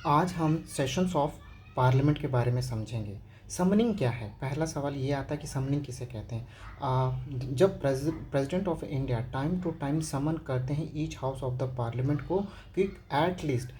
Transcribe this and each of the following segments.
आज हम sessions of parliament के बारे में समझेंगे। समनिंग क्या है? पहला सवाल ये आता है कि समनिंग किसे कहते हैं। जब president of India time to time summon करते हैं each house of the parliament को कि एटलीस्ट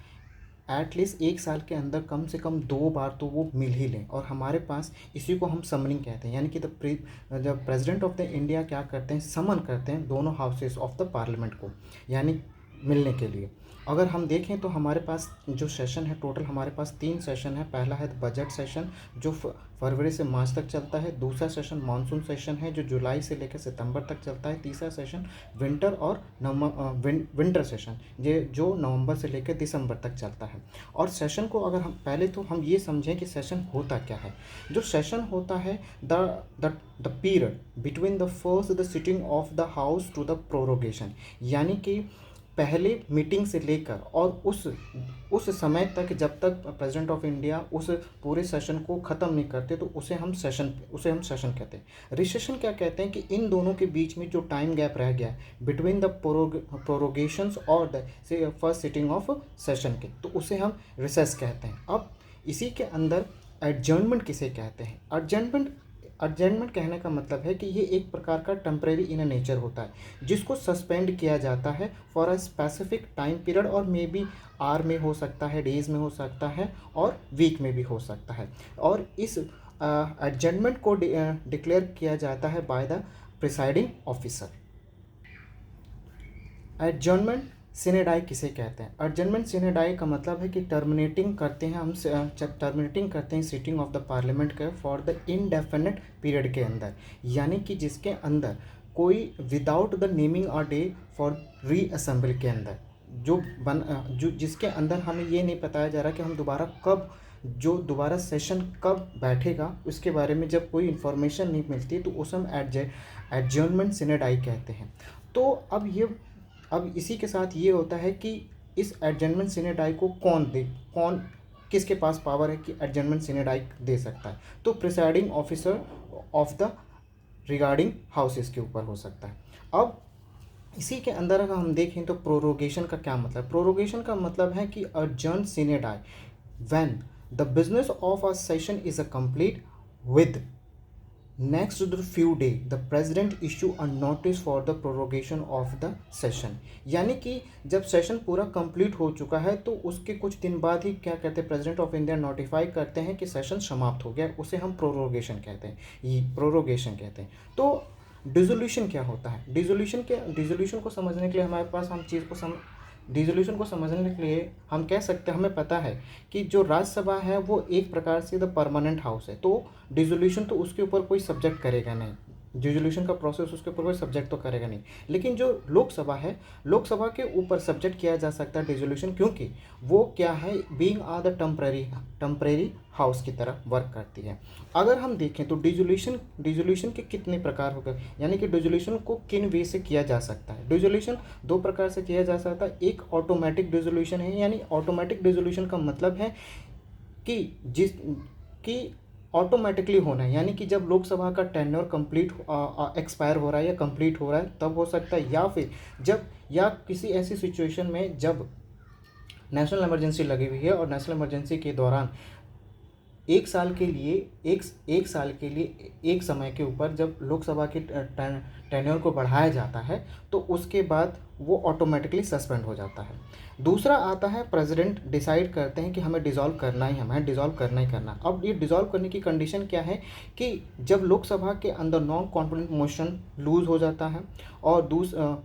एक साल के अंदर कम से कम 2 बार तो वो मिल ही लें, और हमारे पास इसी को हम समनिंग कहते हैं। यानी कि जब प्रेसिडेंट ऑफ द इंडिया क्या करते हैं, समन करते हैं दोनों हाउसेस ऑफ द पार्लियामेंट को, यानी मिलने के लिए। अगर हम देखें तो हमारे पास जो सेशन है, टोटल हमारे पास 3 सेशन है। पहला है बजट सेशन जो फरवरी से मार्च तक चलता है। दूसरा सेशन मानसून सेशन है जो जुलाई से लेकर सितंबर तक चलता है। तीसरा सेशन विंटर सेशन ये जो नवंबर से लेकर दिसंबर तक चलता है। और सेशन को अगर हम पहले तो हम ये समझें कि सेशन होता क्या है। जो सेशन होता है, the period between the first the sitting of the house to the prorogation, यानी कि पहले मीटिंग से लेकर और उस समय तक जब तक प्रेसिडेंट ऑफ इंडिया उस पूरे सेशन को ख़त्म नहीं करते तो उसे हम सेशन कहते हैं। रिसेशन क्या कहते हैं कि इन दोनों के बीच में जो टाइम गैप रह गया बिटवीन द प्रोरोगेशंस और the first sitting of session के, तो उसे हम रिसेस कहते हैं। अब इसी के अंदर एडजर्नमेंट किसे कहते हैं? अर्जेंटमेंट कहने का मतलब है कि ये एक प्रकार का टेम्परेरी इन नेचर होता है जिसको सस्पेंड किया जाता है for a specific time period, और मे बी आवर में हो सकता है, डेज में हो सकता है, और वीक में भी हो सकता है। और इस एडजर्नमेंट को डिक्लेयर किया जाता है by the presiding officer. Adjournment sine die किसे कहते हैं? एडजर्नमेंट सिनेडाई का मतलब है कि टर्मिनेटिंग करते हैं सिटिंग ऑफ द पार्लियामेंट के फॉर द इनडेफिनेट पीरियड के अंदर, यानी कि जिसके अंदर कोई without the naming a day for reassemble के अंदर जो जिसके अंदर हमें ये नहीं बताया जा रहा कि हम दोबारा सेशन कब बैठेगा, उसके बारे में जब कोई इन्फॉर्मेशन नहीं मिलती तो उसे हम एडजर्नमेंट सिनेडाई कहते हैं। तो अब इसी के साथ ये होता है कि इस एडजर्नमेंट सिनेडाई को कौन किसके पास पावर है कि एडजर्नमेंट सिनेडाई दे सकता है? तो presiding officer of the regarding houses के ऊपर हो सकता है। अब इसी के अंदर अगर हम देखें तो प्रोरोगेशन का क्या मतलब? प्रोरोगेशन का मतलब है कि adjourn sine die when the business of a session is a complete with next to the few day the president issue a notice for the prorogation of the session, यानी कि जब सेशन पूरा complete हो चुका है तो उसके कुछ दिन बाद ही क्या कहते हैं, प्रेसिडेंट ऑफ इंडिया नोटिफाई करते हैं कि सेशन समाप्त हो गया, उसे हम प्रोरोगेशन कहते हैं। तो डिसोल्यूशन क्या होता है? डिसोल्यूशन को समझने के लिए हमारे पास डिसोल्यूशन को समझने के लिए हम कह सकते हैं, हमें पता है कि जो राज्यसभा है वो एक प्रकार से द परमानेंट हाउस है, तो डिसोल्यूशन तो उसके ऊपर कोई सब्जेक्ट करेगा नहीं, डिसोल्यूशन का प्रोसेस उसके ऊपर कोई सब्जेक्ट तो करेगा नहीं। लेकिन जो लोकसभा है, लोकसभा के ऊपर सब्जेक्ट किया जा सकता है डिसोल्यूशन, क्योंकि वो क्या है, being are the temporary house की तरह वर्क करती है। अगर हम देखें तो डिसोल्यूशन के कितने प्रकार हो गए, यानी कि डिसोल्यूशन को किन वे से किया जा सकता है? डिसोल्यूशन 2 प्रकार से किया जा सकता है। एक ऑटोमेटिक डिसोल्यूशन है, यानी ऑटोमेटिक डिसोल्यूशन का मतलब है कि ऑटोमेटिकली होना है, यानी कि जब लोकसभा का टेन्योर कंप्लीट एक्सपायर हो रहा है या कंप्लीट हो रहा है तब हो सकता है, या फिर या किसी ऐसी सिचुएशन में जब नेशनल इमरजेंसी लगी हुई है और नेशनल इमरजेंसी के दौरान एक साल के लिए एक समय के ऊपर जब लोकसभा के टेन्योर को बढ़ाया जाता है तो उसके बाद वो ऑटोमेटिकली सस्पेंड हो जाता है। दूसरा आता है, प्रेसिडेंट डिसाइड करते हैं कि हमें डिसॉल्व करना ही करना। अब ये डिसॉल्व करने की कंडीशन क्या है कि जब लोकसभा के अंदर नॉन कॉन्फिडेंस मोशन लूज हो जाता है, और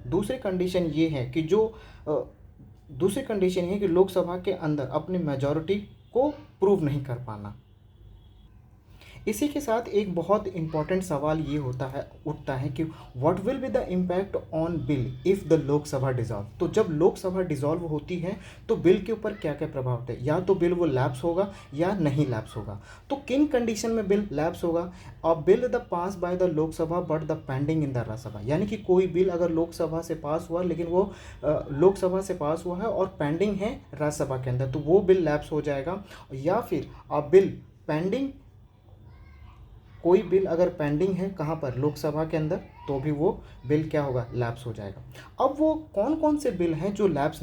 दूसरी कंडीशन ये है कि लोकसभा के अंदर अपनी मेजॉरिटी को प्रूव नहीं कर पाना। इसी के साथ एक बहुत इंपॉर्टेंट सवाल ये उठता है कि what will be the impact on bill if the Lok Sabha dissolve. तो जब लोकसभा डिसॉल्व होती है तो बिल के ऊपर क्या क्या प्रभाव होता है? या तो बिल वो लैप्स होगा या नहीं लैप्स होगा। तो किन कंडीशन में बिल लैप्स होगा? अ bill the pass by the Lok Sabha but the pending in the Rajya Sabha, यानी कि कोई बिल अगर लोकसभा से पास हुआ लेकिन वो लोकसभा से पास हुआ है और पेंडिंग है राज्यसभा के अंदर, तो वो बिल लैप्स हो जाएगा। या फिर कोई बिल अगर पेंडिंग है कहाँ पर, लोकसभा के अंदर, तो भी वो बिल क्या होगा, लैप्स हो जाएगा। अब वो कौन कौन से बिल हैं जो लैप्स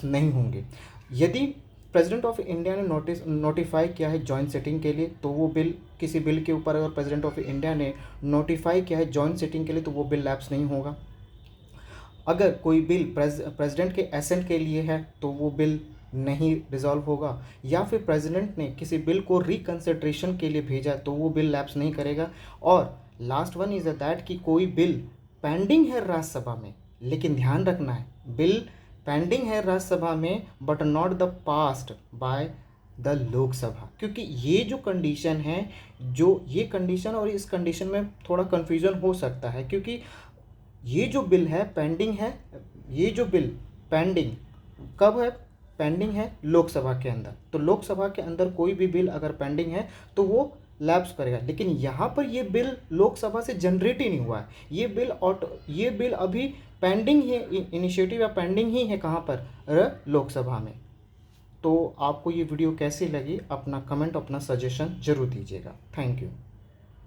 नहीं होंगे? यदि प्रेसिडेंट ऑफ इंडिया ने नोटिफाई किया है जॉइंट सिटिंग के लिए, तो वो बिल, किसी बिल के ऊपर अगर प्रेसिडेंट ऑफ इंडिया ने नोटिफाई किया है जॉइंट सिटिंग के लिए तो वो बिल लैप्स नहीं होगा। अगर कोई बिल प्रेसिडेंट के एसेंट के लिए है तो वो बिल नहीं रिजॉल्व होगा, या फिर प्रेसिडेंट ने किसी बिल को रिकन्सिडरेशन के लिए भेजा तो वो बिल लैप्स नहीं करेगा। और लास्ट वन इज दैट कि कोई बिल पेंडिंग है राज्यसभा में, लेकिन ध्यान रखना है बिल पेंडिंग है राज्यसभा में but not the passed by the Lok Sabha, क्योंकि ये जो कंडीशन है, जो ये कंडीशन और इस कंडीशन में थोड़ा कन्फ्यूजन हो सकता है, क्योंकि ये जो बिल है पेंडिंग है, ये जो बिल पेंडिंग कब है, पेंडिंग है लोकसभा के अंदर, तो लोकसभा के अंदर कोई भी बिल अगर पेंडिंग है तो वो लैप्स करेगा। लेकिन यहाँ पर ये बिल लोकसभा से जनरेट ही नहीं हुआ है, ये बिल अभी पेंडिंग है, इनिशिएटिव या पेंडिंग ही है कहाँ पर, लोकसभा में। तो आपको ये वीडियो कैसी लगी, अपना कमेंट, अपना सजेशन जरूर दीजिएगा। Thank you.